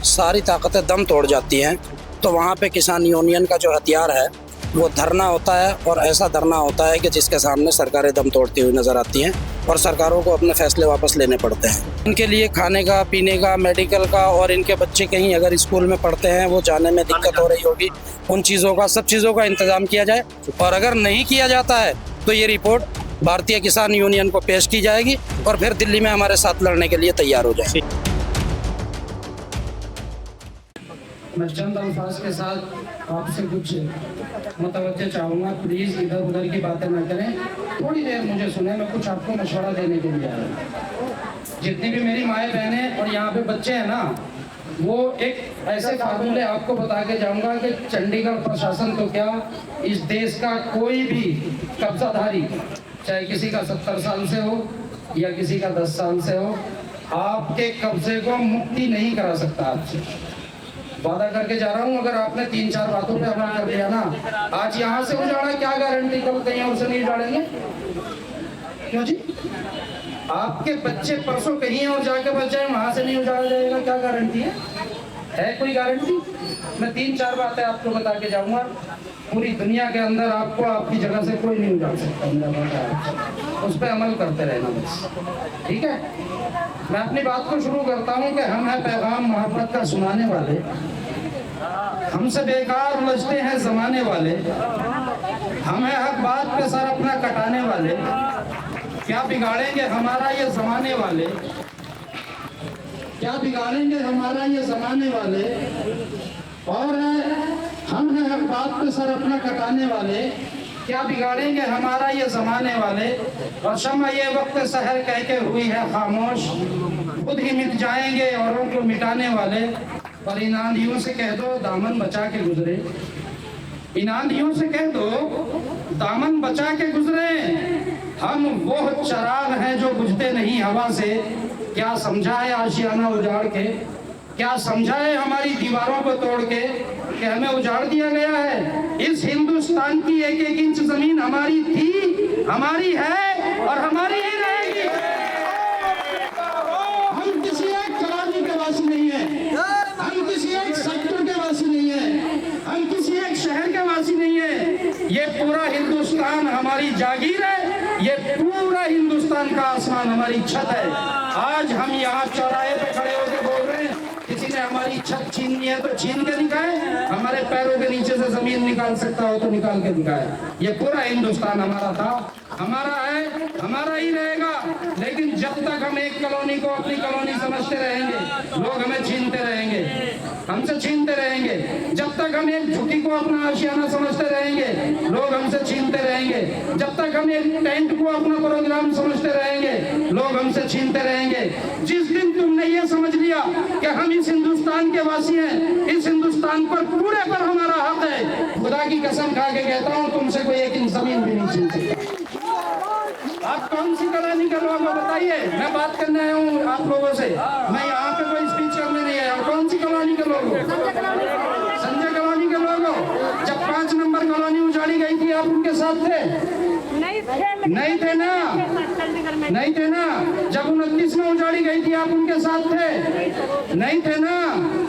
सारी ताकतें दम तोड़ जाती हैं, तो वहाँ पे किसान यूनियन का जो हथियार है वो धरना होता है। और ऐसा धरना होता है कि जिसके सामने सरकारें दम तोड़ती हुई नज़र आती हैं और सरकारों को अपने फैसले वापस लेने पड़ते हैं। इनके लिए खाने का, पीने का, मेडिकल का, और इनके बच्चे कहीं अगर स्कूल में पढ़ते हैं वो जाने में दिक्कत हो रही होगी, उन चीज़ों का, सब चीज़ों का इंतज़ाम किया जाए। और अगर नहीं किया जाता है तो ये रिपोर्ट भारतीय किसान यूनियन को पेश की जाएगी और फिर दिल्ली में हमारे साथ लड़ने के लिए तैयार हो जाएगी। मैं चंद अल्फाज के साथ आपसे कुछ मुतवज्जे चाहूँगा, प्लीज़ इधर उधर की बातें ना करें, थोड़ी देर मुझे सुने, मैं कुछ आपको मशवरा देने के लिए आया हूँ। जितनी भी मेरी माएँ बहनें और यहाँ पे बच्चे हैं ना, वो एक ऐसे फार्मूले आपको बता के जाऊँगा कि चंडीगढ़ प्रशासन तो क्या, इस देश का कोई भी कब्जाधारी, चाहे किसी का 70 साल से हो या किसी का 10 साल से हो, आपके कब्जे को मुक्ति नहीं करा सकता आपसे। वादा करके जा रहा हूँ, अगर आपने 3-4 बातों पे अमल कर लिया ना, आज यहाँ से उजाड़ा, क्या गारंटी कल कहीं और से नहीं उजाड़ेंगे? क्यों जी? आपके बच्चे परसों कहीं और जाके बच जाए, वहां से नहीं उजाड़ा जाएगा, क्या गारंटी है कोई गारंटी? मैं 3-4 बातें आपको बता के जाऊंगा। पूरी दुनिया के अंदर आपको आपकी जगह से कोई नहीं उजाड़ सकता, उस पर अमल करते रहना बस, ठीक है? मैं अपनी बात को शुरू करता हूँ कि हम हैं पैगाम मोहब्बत का सुनाने वाले, हमसे बेकार उलझते हैं जमाने वाले, हम हैं हक बात पे सर अपना कटाने वाले, क्या बिगाड़ेंगे हमारा ये जमाने वाले, क्या बिगाड़ेंगे हमारा ये जमाने वाले, और हम हैं हक बात पे सर अपना कटाने वाले, क्या बिगाड़ेंगे हमारा ये जमाने वाले, और शम्मा ये वक्त सहर कह के हुई है खामोश, खुद ही मिट जाएंगे औरों को मिटाने वाले, और इन आंधियों से कह दो दामन बचा के गुजरे, इन आंधियों से कह दो दामन बचा के गुजरे, हम वो चराग हैं जो बुझते नहीं हवा से, क्या समझाए आशियाना उजाड़ के, क्या समझाए हमारी दीवारों को तोड़ के कि हमें उजाड़ दिया गया है। इस हिंदुस्तान की एक एक इंच जमीन हमारी थी, हमारी है और हमारी ही रहेगी। हम किसी एक कॉलोनी के वासी नहीं है, हम किसी एक सेक्टर के वासी नहीं है, हम किसी एक शहर के वासी नहीं है। ये पूरा हिंदुस्तान हमारी जागीर है, ये पूरा हिंदुस्तान का आसमान हमारी छत है। आज हम यहाँ चौराहे पे खड़े होकर बोल रहे हैं, किसी ने हमारी छत छीननी है तो छीन के दिखाए, हमारे पैरों के नीचे से जमीन निकाल सकता हो तो निकाल के दिखाए। ये पूरा हिंदुस्तान हमारा था, हमारा है, हमारा ही रहेगा। लेकिन जब तक हम एक कॉलोनी को अपनी कॉलोनी समझते रहेंगे, लोग हमें छीनते रहेंगे, हमसे छीनते रहेंगे। जब तक हम एक झुग्गी को अपना आशियाना समझते रहेंगे, लोग हमसे छीनते रहेंगे। जब तक हम एक टेंट को अपना प्रोग्राम समझते रहेंगे, लोग हमसे छीनते रहेंगे। जिस दिन तुमने ये समझ लिया कि हम इस हिंदुस्तान के वासी हैं, इस हिंदुस्तान पर पूरे पर हमारा हक है, खुदा की कसम खा के कहता हूँ तुमसे कोई एक इंच जमीन भी नहीं छीन सकता। आप कौन सी कॉलोनी के लोग हो बताइए, मैं बात करने आया हूँ आप लोगों से, मैं यहाँ पे कोई स्पीच करने नहीं आया। कौन सी कॉलोनी के लोग हो? संजय कॉलोनी के लोग हो। जब 5 नंबर कॉलोनी उजाड़ी गई थी आप उनके साथ थे? नहीं थे ना, नहीं थे ना। जब 29 में उजाड़ी गई थी आप उनके साथ थे? नहीं थे ना।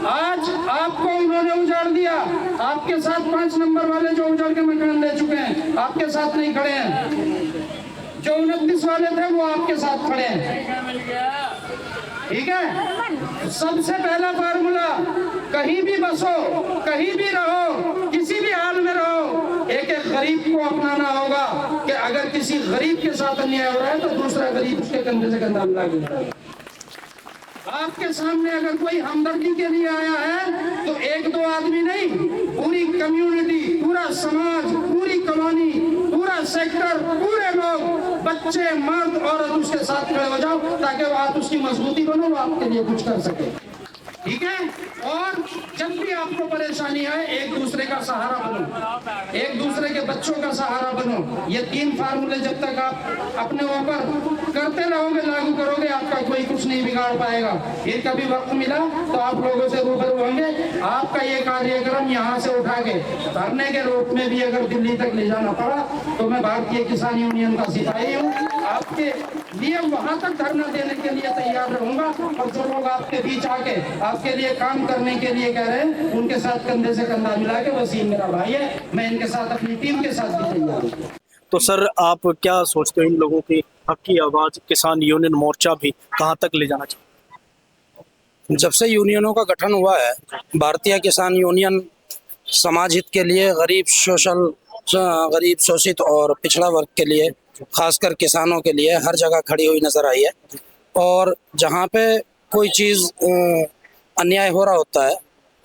आज आपको उन्होंने उजाड़ दिया, आपके साथ 5 नंबर वाले जो उजाड़ के मकान ले चुके हैं आपके साथ नहीं खड़े हैं, जो 29 वाले थे वो आपके साथ खड़े हैं, ठीक है? सबसे पहला फार्मूला, कहीं भी बसो, कहीं भी रहो, किसी भी हाल में रहो, एक एक गरीब को अपनाना होगा कि अगर किसी गरीब के साथ अन्याय हो रहा है तो दूसरा गरीब उसके कंधे से कंधा मिला के आपके सामने अगर कोई हमदर्दी के लिए आया है तो 1-2 आदमी नहीं, पूरी कम्युनिटी, पूरा समाज, पूरी कॉलोनी, पूरा सेक्टर, पूरे लोग, बच्चे, मर्द, औरत उसके साथ खड़े हो जाओ ताकि आप उसकी मजबूती बनो, वो आपके लिए कुछ कर सके, ठीक है? और जब भी आपको परेशानी आए एक दूसरे का सहारा बनो, एक दूसरे के बच्चों का सहारा बनो। ये 3 फार्मूले जब तक आप अपने ऊपर करते रहोगे, लागू करोगे, आपका कोई कुछ नहीं बिगाड़ पाएगा। फिर कभी वक्त मिला तो आप लोगों से रूबरू होंगे। आपका ये कार्यक्रम यहाँ से उठा के धरने के रूप में भी अगर दिल्ली तक ले जाना पड़ा तो मैं भारतीय किसान यूनियन का सिपाही हूँ, आपके लिए वहां तक धरना देने के लिए तैयार रहूंगा। और जो लोग आपके बीच आके आपके लिए काम करने के लिए कह रहे हैं, उनके साथ कंधे से कंधा मिला के, वसीम मेरा भाई है, मैं इनके साथ अपनी टीम के साथ भी तैयार हूँ। तो सर आप क्या सोचते हो इन लोगों की हक की आवाज़ किसान यूनियन मोर्चा भी कहाँ तक ले जाना चाहिए? जब से यूनियनों का गठन हुआ है, भारतीय किसान यूनियन समाज हित के लिए, गरीब शोषित और पिछड़ा वर्ग के लिए, खासकर किसानों के लिए हर जगह खड़ी हुई नजर आई है। और जहाँ पे कोई चीज़ अन्याय हो रहा होता है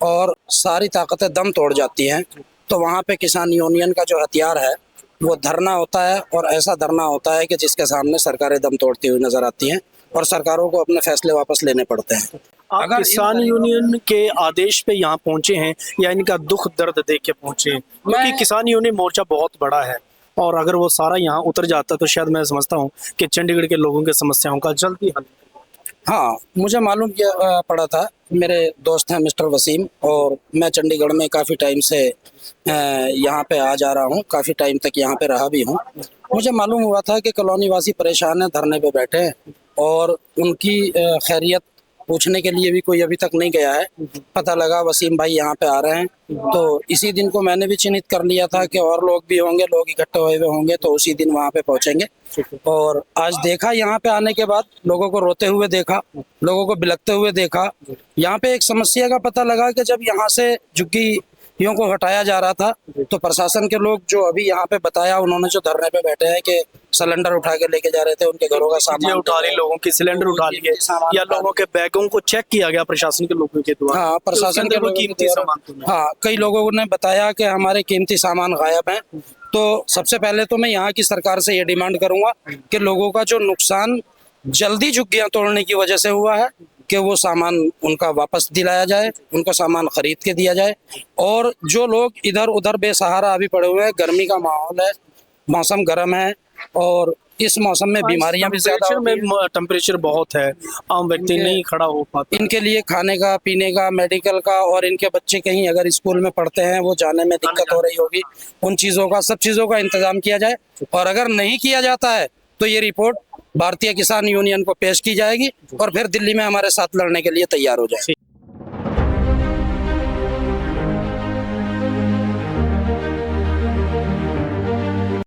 और सारी ताकतें दम तोड़ जाती हैं, तो वहाँ पे किसान यूनियन का जो हथियार है वो धरना होता है। और ऐसा धरना होता है कि जिसके सामने सरकारें दम तोड़ती हुई नजर आती हैं और सरकारों को अपने फैसले वापस लेने पड़ते हैं। अगर किसान यूनियन के आदेश पे यहाँ पहुंचे हैं या इनका दुख दर्द देख के पहुंचे हैं, क्योंकि किसान यूनियन मोर्चा बहुत बड़ा है और अगर वो सारा यहाँ उतर जाता तो शायद मैं समझता हूँ कि चंडीगढ़ के लोगों की समस्याओं का जल्दी हल। हाँ, मुझे मालूम पड़ा था, मेरे दोस्त हैं मिस्टर वसीम, और मैं चंडीगढ़ में काफ़ी टाइम से यहाँ पे आ जा रहा हूँ, काफ़ी टाइम तक यहाँ पे रहा भी हूँ। मुझे मालूम हुआ था कि कॉलोनी वासी परेशान हैं, धरने पे बैठे हैं और उनकी खैरियत पूछने के लिए भी कोई अभी तक नहीं गया है। पता लगा वसीम भाई यहाँ पे आ रहे हैं, तो इसी दिन को मैंने भी चिन्हित कर लिया था कि और लोग भी होंगे, लोग इकट्ठे हुए होंगे, तो उसी दिन वहाँ पे पहुँचेंगे। और आज देखा, यहाँ पे आने के बाद लोगों को रोते हुए देखा, लोगों को बिलखते हुए देखा। यहाँ पे एक समस्या का पता लगा कि जब यहाँ से झुग्गियों को हटाया जा रहा था, तो प्रशासन के लोग जो अभी यहाँ पे बताया, उन्होंने जो धरने पे बैठे हैं कि सिलेंडर उठा के लेके जा रहे थे, उनके घरों का सामान उठा लिए, लोगों की सिलेंडर उठा लिए या लोगों के बैगों को चेक किया गया प्रशासन के लोगों के द्वारा। हाँ, प्रशासन के कीमती सामान। हाँ, कई लोगों ने बताया कि हमारे कीमती सामान गायब हैं। तो सबसे पहले तो मैं यहाँ की सरकार से ये डिमांड करूंगा कि लोगों का जो नुकसान जल्दी झुग्गियां तोड़ने की वजह से हुआ है, कि वो सामान उनका वापस दिलाया जाए, उनको सामान खरीद के दिया जाए। और जो लोग इधर उधर बेसहारा अभी पड़े हुए हैं, गर्मी का माहौल है, मौसम गर्म है और इस मौसम में बीमारियां भी ज्यादा होती हैं। टेम्परेचर बहुत है, आम व्यक्ति नहीं खड़ा हो पाता। इनके लिए खाने का, पीने का, मेडिकल का, और इनके बच्चे कहीं अगर स्कूल में पढ़ते हैं, वो जाने में दिक्कत हो रही होगी, उन चीज़ों का, सब चीज़ों का इंतजाम किया जाए। और अगर नहीं किया जाता है तो ये रिपोर्ट भारतीय किसान यूनियन को पेश की जाएगी और फिर दिल्ली में हमारे साथ लड़ने के लिए तैयार हो जाए।